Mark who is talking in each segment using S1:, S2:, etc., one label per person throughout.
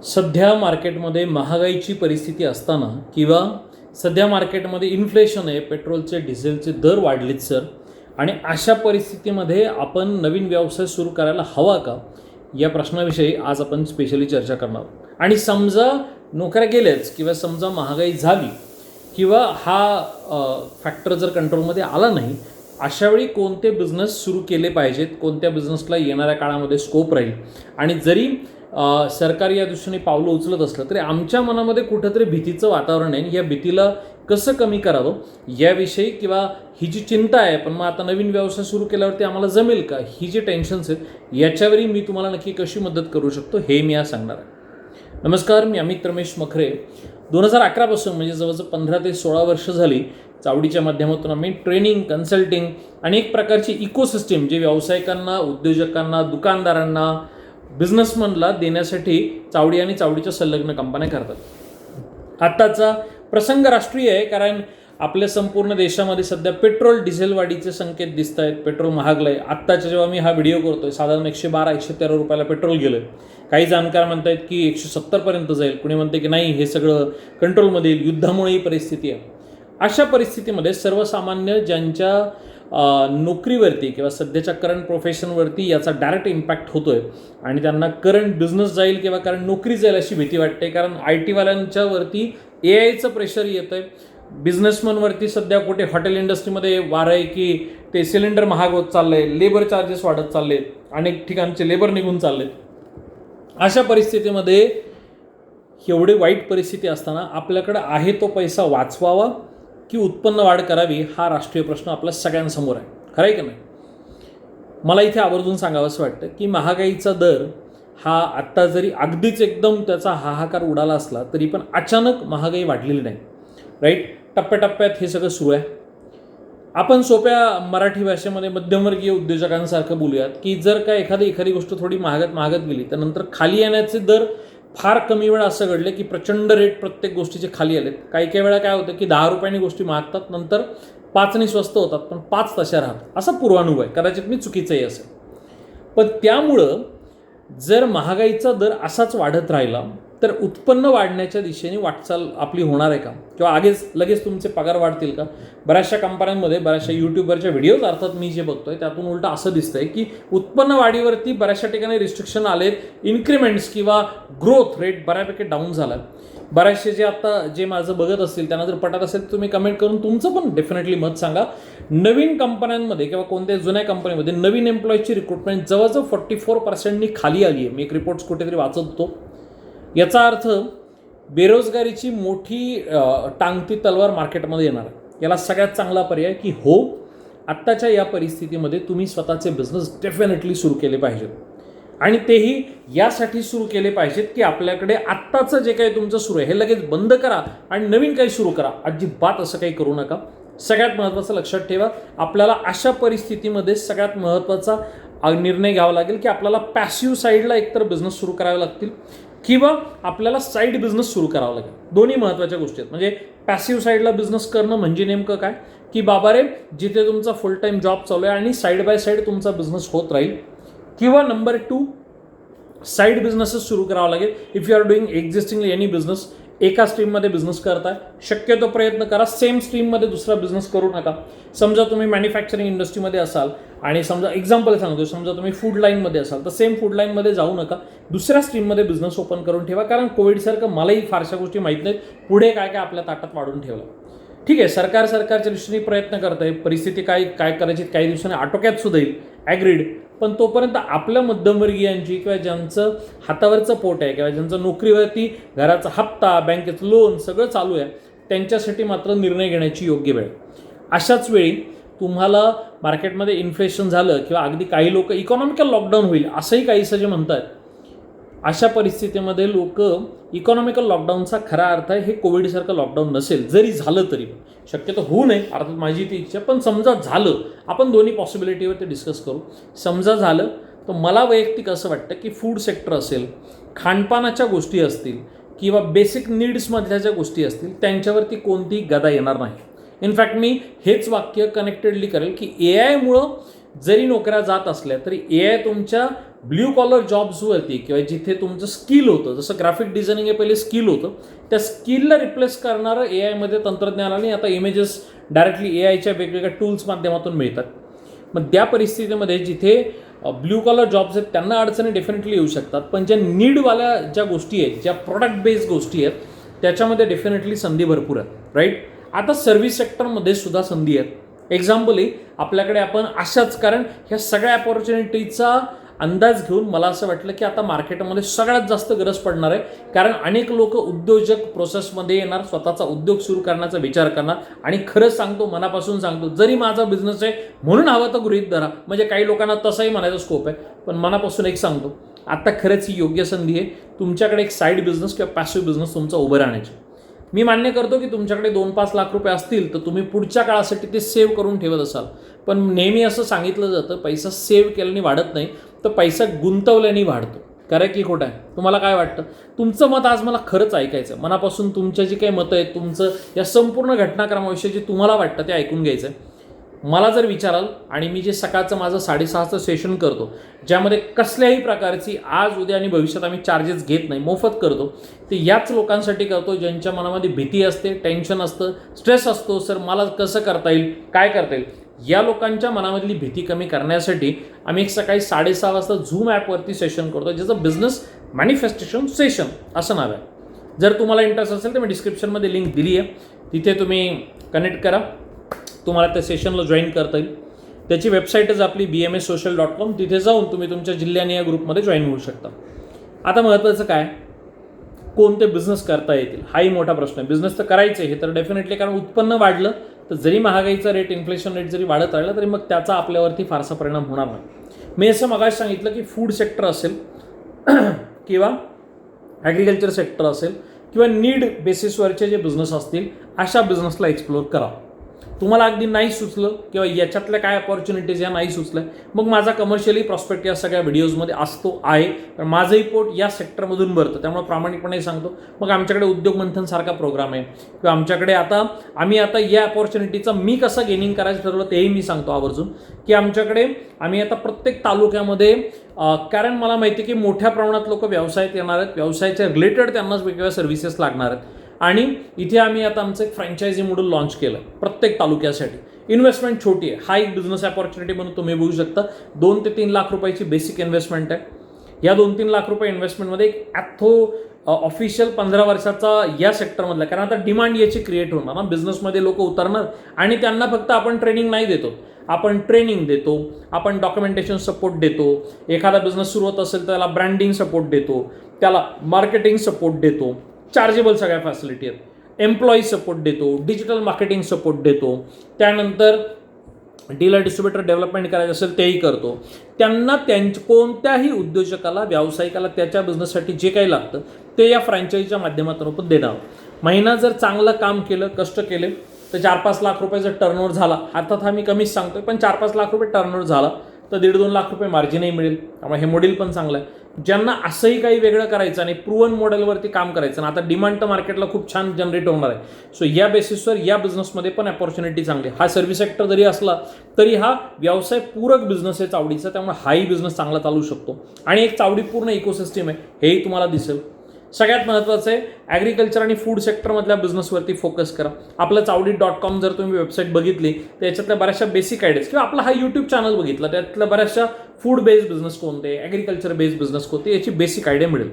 S1: सध्या मार्केटमध्ये महागाईची परिस्थिती असताना किंवा सध्या मार्केटमध्ये इन्फ्लेशन आहे, पेट्रोलचे डिझेलचे दर वाढलेत सर, आणि अशा परिस्थितीमध्ये आपण नवीन व्यवसाय सुरू करायला हवा का, या प्रश्नाविषयी आज आपण स्पेशली चर्चा करणार आहोत. आणि समजा नोकऱ्या गेल्याच किंवा समजा महागाई झाली किंवा हा फॅक्टर जर कंट्रोलमध्ये आला नाही, अशावेळी कोणते बिझनेस सुरू केले पाहिजेत, कोणत्या बिझनेसला येणाऱ्या काळामध्ये स्कोप राहील, आणि जरी सरकार या दृष्टीने पावलं उचलत असलं तरी आमच्या मनामध्ये कुठंतरी भीतीचं वातावरण आहे. या भीतीला कसं कमी करावं याविषयी किंवा ही जी चिंता आहे, पण मग आता नवीन व्यवसाय सुरू केल्यावरती आम्हाला जमेल का, ही जी टेन्शन्स आहेत याच्यावरही मी तुम्हाला नक्की कशी मदत करू शकतो हे मी आज सांगणार आहे. नमस्कार, मी अमित रमेश मखरे. 2011 पासून म्हणजे जवळजवळ 15 ते 16 वर्ष झाली चावडीच्या माध्यमातून आम्ही ट्रेनिंग, कन्सल्टिंग आणि एक प्रकारची इकोसिस्टीम जे व्यावसायिकांना, उद्योजकांना, दुकानदारांना, बिझनेसमनला देण्यासाठी चावडी आणि चावडीच्या संलग्न कंपन्या करतात. आत्ताचा प्रसंग राष्ट्रीय आहे, कारण आपल्या संपूर्ण देशामध्ये सध्या पेट्रोल डिझेल वाढीचे संकेत दिसत आहेत. पेट्रोल महागलं आहे. आत्ताच्या जेव्हा मी हा व्हिडिओ करतोय साधारण 112-113 रुपयाला पेट्रोल गेलं आहे. काही जाणकार म्हणतात की 170पर्यंत जाईल, कुणी म्हणते की नाही हे सगळं कंट्रोलमध्ये येईल, युद्धामुळे ही परिस्थिती आहे. अशा परिस्थितीमध्ये सर्वसामान्य ज्यांच्या नोकरीवरती किंवा सध्याच्या करंट प्रोफेशनवरती याचा डायरेक्ट इम्पॅक्ट होतो आहे आणि त्यांना करंट बिझनेस जाईल किंवा करंट नोकरी जाईल अशी भीती वाटते. कारण IT-वाल्यांच्यावरती AIचं प्रेशर येतं आहे. बिझनेसमनवरती सध्या कुठे हॉटेल इंडस्ट्रीमध्ये वारं आहे की ते सिलेंडर महाग होत चाललं आहे, लेबर चार्जेस वाढत चालले आहेत, अनेक ठिकाणचे लेबर निघून चालले आहेत. अशा परिस्थितीमध्ये एवढी वाईट परिस्थिती असताना आपल्याकडे आहे तो पैसा वाचवावा की उत्पन्न वाढ करावी, हा राष्ट्रीय प्रश्न आपल्या सगळ्यांसमोर आहे. खरं आहे की नाही? मला इथे आवर्जून सांगावं असं वाटतं की महागाईचा दर हा आत्ता जरी अगदीच एकदम त्याचा हाहाकार उडाला असला तरी पण अचानक महागाई वाढलेली नाही. राईट, टप्प्याटप्प्यात हे सगळं सुरू आहे. आपण सोप्या मराठी भाषेमध्ये मध्यमवर्गीय उद्योजकांसारखं बोलूयात की जर का एखादी गोष्ट थोडी महागत गेली तर नंतर खाली येण्याचे दर फार कमी वेळा असं घडले की प्रचंड रेट प्रत्येक गोष्टीचे खाली आलेत. काही वेळा काय होतं की 10 रुपयांनी गोष्टी मागतात, नंतर 5नी स्वस्त होतात, पण 5 तशा राहतात. असा पूर्वानुभव आहे. कदाचित मी चुकीचंही असेल, पण त्यामुळं जर महागाईचा दर असाच वाढत राहिला तर उत्पन्न वाढण्याच्या दिशेने वाटचाल आपली होणार आहे का, किंवा लगेच तुमचे पगार वाढतील का? बऱ्याचशा कंपन्यांमध्ये, बऱ्याचशा यूट्यूबवरच्या व्हिडिओज अर्थात मी जे बघतोय त्यातून उलटं असं दिसतंय की उत्पन्न वाढीवरती बऱ्याचशा ठिकाणी रिस्ट्रिक्शन आलेत, इन्क्रिमेंट्स किंवा ग्रोथ रेट बऱ्यापैकी डाऊन झाला. बऱ्याचशे जे माझं बघत असतील त्यांना जर पटत असेल तर तुम्ही कमेंट करून तुमचं पण डेफिनेटली मत सांगा. नवीन कंपन्यांमध्ये किंवा कोणत्याही जुन्या कंपनीमध्ये नवीन एम्प्लॉईची रिक्रुटमेंट जवळजवळ 44%नी खाली आली आहे. मी एक रिपोर्ट्स कुठेतरी वाचत होतो. याचा अर्थ बेरोजगारीची मोठी टांगती तलवार मार्केटमध्ये येणार आहे. याला सगळ्यात चांगला पर्याय की हो, आत्ताच्या या परिस्थितीमध्ये तुम्ही स्वतःचे बिझनेस डेफिनेटली सुरू केले पाहिजेत, आणि तेही यासाठी सुरू केले पाहिजेत की आपल्याकडे आत्ताचं जे काही तुमचं सुरू आहे हे लगेच बंद करा आणि नवीन काही सुरू करा. अजिबात असं काही करू नका. सगळ्यात महत्त्वाचं लक्षात ठेवा, आपल्याला अशा परिस्थितीमध्ये सगळ्यात महत्त्वाचा निर्णय घ्यावा लागेल की आपल्याला पॅसिव्ह साईडला एकतर बिझनेस सुरू करावे लागतील किंवा आपल्याला साईड बिझनेस सुरू करावा लागेल. दोन्ही महत्त्वाच्या गोष्टी आहेत. म्हणजे पॅसिव्ह साईडला बिझनेस करणं म्हणजे नेमकं काय की बाबा रे, जिथे तुमचा फुल टाईम जॉब चालू आहे आणि साईड बाय साईड तुमचा बिझनेस होत राहील, किंवा नंबर 2 साईड बिझनेसेस सुरू करावा लागेल. If you are doing existingly any business, एका स्ट्रीममध्ये बिझनेस करताय, शक्यतो प्रयत्न करा सेम स्ट्रीममध्ये दुसरा बिझनेस करू नका. समजा तुम्ही मॅन्युफॅक्चरिंग इंडस्ट्रीमध्ये असाल आणि समजा एक्झाम्पल सांगतो, समजा तुम्ही फूड लाईनमध्ये असाल तर सेम फूड लाईनमध्ये जाऊ नका, दुसऱ्या स्ट्रीममध्ये बिझनेस ओपन करून ठेवा. कारण कोविडसारखं मलाही फारशा गोष्टी माहीत नाहीत पुढे काय आपल्या ताटात वाढून ठेवलं. ठीक आहे, सरकारच्या दृष्टीने प्रयत्न करत आहे, परिस्थिती काय करायची काही दिवसांनी आटोक्यात सुद्धा येईल, ॲग्रीड. पण तोपर्यंत आपल्या मध्यमवर्गीयांची किंवा ज्यांचं हातावरचं पोट आहे किंवा ज्यांचं नोकरीवरती घराचा हप्ता, बँकेचं लोन सगळं चालू आहे, त्यांच्यासाठी मात्र निर्णय घेण्याची योग्य वेळ. अशाच वेळी तुम्हाला मार्केटमध्ये इन्फ्लेशन झालं किंवा अगदी काही लोक इकॉनॉमिकल लॉकडाऊन होईल असंही काहीसं जे म्हणतात, अशा परिस्थितीमध्ये लोक इकॉनॉमिकल लॉकडाऊनचा खरा अर्थ आहे हे कोविडसारखं लॉकडाऊन नसेल, जरी झालं तरी शक्यतो होऊ नये, अर्थात माझी ती इच्छा, पण समजा झालं, आपण दोन्ही पॉसिबिलिटीवरती डिस्कस करू. समजा झालं तर मला वैयक्तिक असं वाटतं की फूड सेक्टर असेल, खाणपानाच्या गोष्टी असतील किंवा बेसिक नीड्समधल्या ज्या गोष्टी असतील त्यांच्यावरती कोणतीही गदा येणार नाही. इनफॅक्ट मी हेच वाक्य कनेक्टेडली करेल की AI मुळं जरी नोकऱ्या जात असल्या तरी AI तुमच्या ब्ल्यू कॉलर जॉब्सवरती किंवा जिथे तुमचं स्किल होतं, जसं ग्राफिक डिझायनिंग हे पहिले स्किल होतं, त्या स्किलला रिप्लेस करणारं AI तंत्रज्ञानाने आता इमेजेस डायरेक्टली AIच्या वेगवेगळ्या टूल्स माध्यमातून मिळतात. मग त्या परिस्थितीमध्ये जिथे ब्ल्यू कॉलर जॉब्स आहेत त्यांना अडचणी डेफिनेटली येऊ शकतात, पण ज्या नीडवाल्या ज्या गोष्टी आहेत, ज्या प्रॉडक्ट बेस्ड गोष्टी आहेत, त्याच्यामध्ये डेफिनेटली संधी भरपूर आहेत. राईट. आता सर्व्हिस सेक्टरमध्ये सुद्धा संधी आहेत. एक्झाम्पली आपल्याकडे आपण अशाच, कारण ह्या सगळ्या अपॉर्च्युनिटीचा अंदाज घेऊन मला असं वाटलं की आता मार्केटमध्ये सगळ्यात जास्त गरज पडणार आहे, कारण अनेक लोक उद्योजक प्रोसेसमध्ये येणार, स्वतःचा उद्योग सुरू करण्याचा विचार करणार. आणि खरंच सांगतो, मनापासून सांगतो, जरी माझा बिझनेस आहे म्हणून हवं तर गृहीत धरा, म्हणजे काही लोकांना तसंही म्हणायचा स्कोप आहे, पण मनापासून एक सांगतो, आता खरंच ही योग्य संधी आहे तुमच्याकडे एक साईड बिझनेस किंवा पॅसिव्ह बिझनेस तुमचा उभं राहण्याची. मी मान्य करतो की तुमच्याकडे 2-5 लाख रुपये असतील तर तुम्ही पुढच्या काळासाठी ते सेव्ह करून ठेवत असाल, पण नेहमी असं सांगितलं जातं पैसा सेव्ह केल्याने वाढत नाही, तर पैसा गुंतवल्याने वाढतो. खरं की खोटं आहे? तुम्हाला काय वाटतं? तुमचं मत आज मला खरंच ऐकायचं आहे. मनापासून तुमच्या जी काही मतं आहेत, तुमचं या संपूर्ण घटनाक्रमाविषयी जे तुम्हाला वाटतं ते ऐकून घ्यायचं आहे. मला जर विचाराल, आणि मी जे सकाळचं माझं 6:30चं सेशन करतो, ज्यामध्ये कसल्याही प्रकारची आज उद्या आणि भविष्यात आम्ही चार्जेस घेत नाही, मोफत करतो, ते याच लोकांसाठी करतो ज्यांच्या मनामध्ये भीती असते, टेन्शन असतं, स्ट्रेस असतो. सर मला कसं करता येईल, काय करता येईल? या लोकांच्या मनामधली भीती कमी करण्यासाठी आम्ही एक सकाळी 6:30 वाजता झूम ॲपवरती सेशन करतो, ज्याचं बिझनेस मॅनिफेस्टेशन सेशन असं नाव आहे. जर तुम्हाला इंटरेस्ट असेल तर मी डिस्क्रिप्शनमध्ये लिंक दिली आहे, तिथे तुम्ही कनेक्ट करा, तुम्हाला त्या सेशनला जॉईन करता येईल. त्याची वेबसाईटच आपली bmssocial.com, तिथे जाऊन तुम्ही तुमच्या जिल्ह्याने या ग्रुपमध्ये जॉईन होऊ शकता. आता महत्त्वाचं काय, कोणते बिझनेस करता येतील हाही मोठा प्रश्न आहे. बिझनेस तर करायचे हे तर डेफिनेटली, कारण उत्पन्न वाढलं तर जरी महागाईचा रेट, इन्फ्लेशन रेट जरी वाढत राहिला तरी मग त्याचा आपल्यावरती फारसा परिणाम होणार नाही. मी असं मगाशी सांगितलं की फूड सेक्टर असेल किंवा ॲग्रिकल्चर सेक्टर असेल किंवा नीड बेसिसवरचे जे बिझनेस असतील, अशा बिझनेसला एक्सप्लोर करा. तुम्हाला अगदी नाही सुचलं किंवा याच्यातल्या काय अपॉर्च्युनिटीज या नाही सुचल्या, मग माझा कमर्शियली प्रॉस्पेक्ट या सगळ्या व्हिडिओजमध्ये असतो आहे, कारण माझंही पोट या सेक्टरमधून भरतं. त्यामुळे प्रामाणिकपणे सांगतो, मग आमच्याकडे उद्योग मंथनसारखा प्रोग्राम आहे किंवा आमच्याकडे आम्ही आता या अपॉर्च्युनिटीचा मी कसं गेनिंग करायचं ठरवलं तेही मी सांगतो आवर्जून, की आमच्याकडे आम्ही आता प्रत्येक तालुक्यामध्ये, कारण मला माहिती आहे की मोठ्या प्रमाणात लोक व्यवसायात येणार आहेत, व्यवसायाच्या रिलेटेड त्यांनाच वेगवेगळ्या सर्व्हिसेस लागणार आहेत, आणि इथे आम्ही आता आमचं एक फ्रँचायझी मॉडेल लॉन्च केलं प्रत्येक तालुक्यासाठी. इन्व्हेस्टमेंट छोटी आहे, हा एक बिझनेस अपॉर्च्युनिटी म्हणून तुम्ही बघू शकता. 2 ते 3 लाख रुपयाची बेसिक इन्व्हेस्टमेंट आहे. या 2-3 लाख रुपये इन्व्हेस्टमेंटमध्ये एक ऑफिशियल 15 वर्षाचा या सेक्टरमधला, कारण आता डिमांड याची क्रिएट होणार ना, बिझनेसमध्ये लोक उतरणार आणि त्यांना फक्त आपण ट्रेनिंग नाही देतो, आपण ट्रेनिंग देतो, आपण डॉक्युमेंटेशन सपोर्ट देतो, एखादा बिझनेस सुरू होत असेल तर त्याला ब्रँडिंग सपोर्ट देतो, त्याला मार्केटिंग सपोर्ट देतो, चार्जेबल सगळ्या फॅसिलिटी आहेत, एम्प्लॉई सपोर्ट देतो, डिजिटल मार्केटिंग सपोर्ट देतो, त्यानंतर डीलर डिस्ट्रीब्युटर डेव्हलपमेंट करायचं असेल तेही करतो. त्यांना कोणत्याही उद्योजकाला, व्यावसायिकाला त्याच्या बिझनेससाठी जे काही लागतं ते या फ्रँचायझीच्या माध्यमातून आपण देणार. महिना जर चांगलं काम केलं, कष्ट केले, तर 4-5 लाख रुपये जर टर्नओव्हर झाला, अर्थात हा मी कमीच सांगतोय, पण 4-5 लाख रुपये टर्नओव्हर झाला तर 1.5-2 लाख रुपये मार्जिनही मिळेल. त्यामुळे हे मॉडेल पण चांगलं आहे. ज्यांना असंही काही वेगळं करायचं आणि प्रूव्हन मॉडेलवरती काम करायचं, आणि आता डिमांड तर मार्केटला खूप छान जनरेट होणार आहे, सो या बेसिसवर या बिझनेसमध्ये पण अपॉर्च्युनिटी चांगली. हा सर्व्हिस सेक्टर जरी असला तरी हा व्यवसाय पूरक बिझनेस आहे चावडीचा, त्यामुळे हाही बिझनेस चांगला चालू शकतो आणि एक चावडी पूर्ण इकोसिस्टम आहे, हेही तुम्हाला दिसेल. सगळ्यात महत्त्वाचं आहे, ॲग्रिकल्चर आणि फूड सेक्टरमधल्या बिझनेसवरती फोकस करा. आपलं चावडी.com जर तुम्ही वेबसाईट बघितली तर याच्यातल्या बऱ्याचशा बेसिक आयडियाज, किंवा आपला हा यूट्यूब चॅनल बघितला त्यातल्या बऱ्याचशा फूड बेस्ड बिझनेस कोणते, ॲग्रिकल्चर बेस्ड बिझनेस कोणते, याची बेसिक आयडिया मिळेल.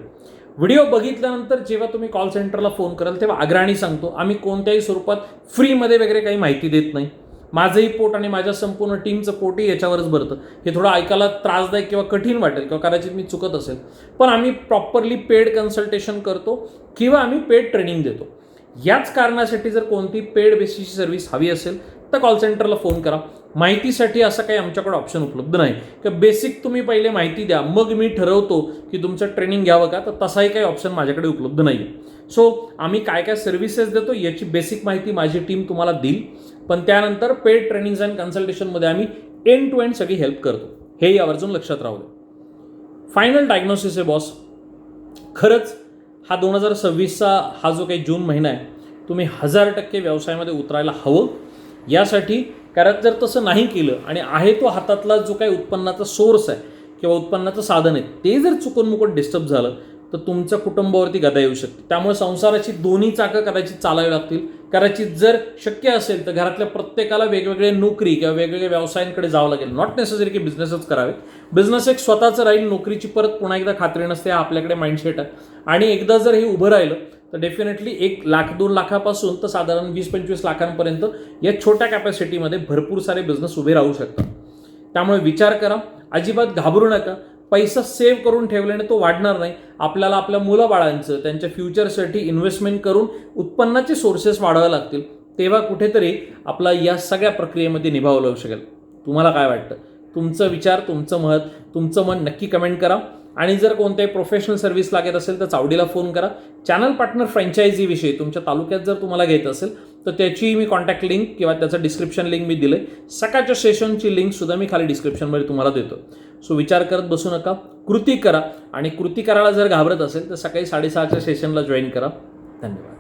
S1: व्हिडिओ बघितल्यानंतर जेव्हा तुम्ही कॉल सेंटरला फोन कराल तेव्हा अग्रणी सांगतो, आम्ही कोणत्याही स्वरूपात फ्रीमध्ये वगैरे काही माहिती देत नाही. माझंही पोट आणि माझ्या संपूर्ण टीमचं पोटही याच्यावरच भरतं. हे थोडं ऐकायला त्रासदायक किंवा कठीण वाटेल किंवा कदाचित मी चुकत असेल, पण आम्ही प्रॉपरली पेड कन्सल्टेशन करतो किंवा आम्ही पेड ट्रेनिंग देतो. याच कारणासाठी जर कोणती पेड बेसिसची सर्व्हिस हवी असेल तर कॉल सेंटरला फोन करा. माहितीसाठी असं काही आमच्याकडे ऑप्शन उपलब्ध नाही की बेसिक तुम्ही पहिले माहिती द्या मग मी ठरवतो की तुमचं ट्रेनिंग घ्यावं का, तर तसाही काही ऑप्शन माझ्याकडे उपलब्ध नाही आहे. सो आम्ही काय काय सर्व्हिसेस देतो याची बेसिक माहिती माझी टीम तुम्हाला देईल, पण त्यानंतर पेड ट्रेनिंग्स अँड कन्सल्टेशनमध्ये आम्ही एंड टू एंड सगळी हेल्प करतो, हेही आवर्जून लक्षात राहू दे. फायनल डायग्नोसिस आहे बॉस, खरंच हा 2026चा हा जो काही जून महिना आहे तुम्ही 1000% व्यवसायामध्ये उतरायला हवं. यासाठी, कारण जर तसं नाही केलं आणि आहे तो हातातला जो काही उत्पन्नाचा सोर्स आहे किंवा उत्पन्नाचं साधन आहे ते जर चुकून मुकून डिस्टर्ब झालं तर तुमच्या कुटुंबावरती गदा येऊ शकते. त्यामुळे संसाराची दोन्ही चाकं कदाचित चालावी लागतील. कदाचित जर शक्य असेल तर घरातल्या प्रत्येकाला वेगवेगळे नोकरी किंवा वेगवेगळ्या व्यवसायांकडे जावं लागेल. नॉट नेसेसरी की बिझनेसच करावे. बिझनेस एक स्वतःचं राहील, नोकरीची परत पुन्हा एकदा खात्री नसते, हा आपल्याकडे माइंडसेट आहे. आणि एकदा जर हे उभं राहिलं तर डेफिनेटली 1 लाख 2 लाखापासून तर साधारण 20-25 लाखांपर्यंत या छोट्या कॅपॅसिटीमध्ये भरपूर सारे बिझनेस उभे राहू शकतात. त्यामुळे विचार करा, अजिबात घाबरू नका. पैसा सेव्ह करून ठेवल्याने तो वाढणार नाही. आपल्याला आपल्या मुलाबाळांचं त्यांच्या फ्युचरसाठी इन्व्हेस्टमेंट करून उत्पन्नाचे सोर्सेस वाढवावे लागतील. तेव्हा कुठेतरी आपला या सगळ्या प्रक्रियेमध्ये निभावलं जाऊ शकेल. तुम्हाला काय वाटतं? तुमचं विचार, तुमचं मत, तुमचं मन नक्की कमेंट करा. आणि जर कोणत्याही प्रोफेशनल सर्व्हिस लागत असेल तर चावडीला फोन करा. चॅनल पार्टनर फ्रँचायझीविषयी तुमच्या तालुक्यात जर तुम्हाला घ्यायचं असेल तर त्याची मी कॉन्टॅक्ट लिंक किंवा त्याचं डिस्क्रिप्शन लिंक मी दिलं आहे. सकाळच्या सेशनची लिंकसुद्धा मी खाली डिस्क्रिप्शनमध्ये तुम्हाला देतो. सो विचार करत बसू नका, कृती करा. आणि कृती करायला जर घाबरत असेल तर सकाळी 6:30च्या सेशनला जॉईन करा. धन्यवाद.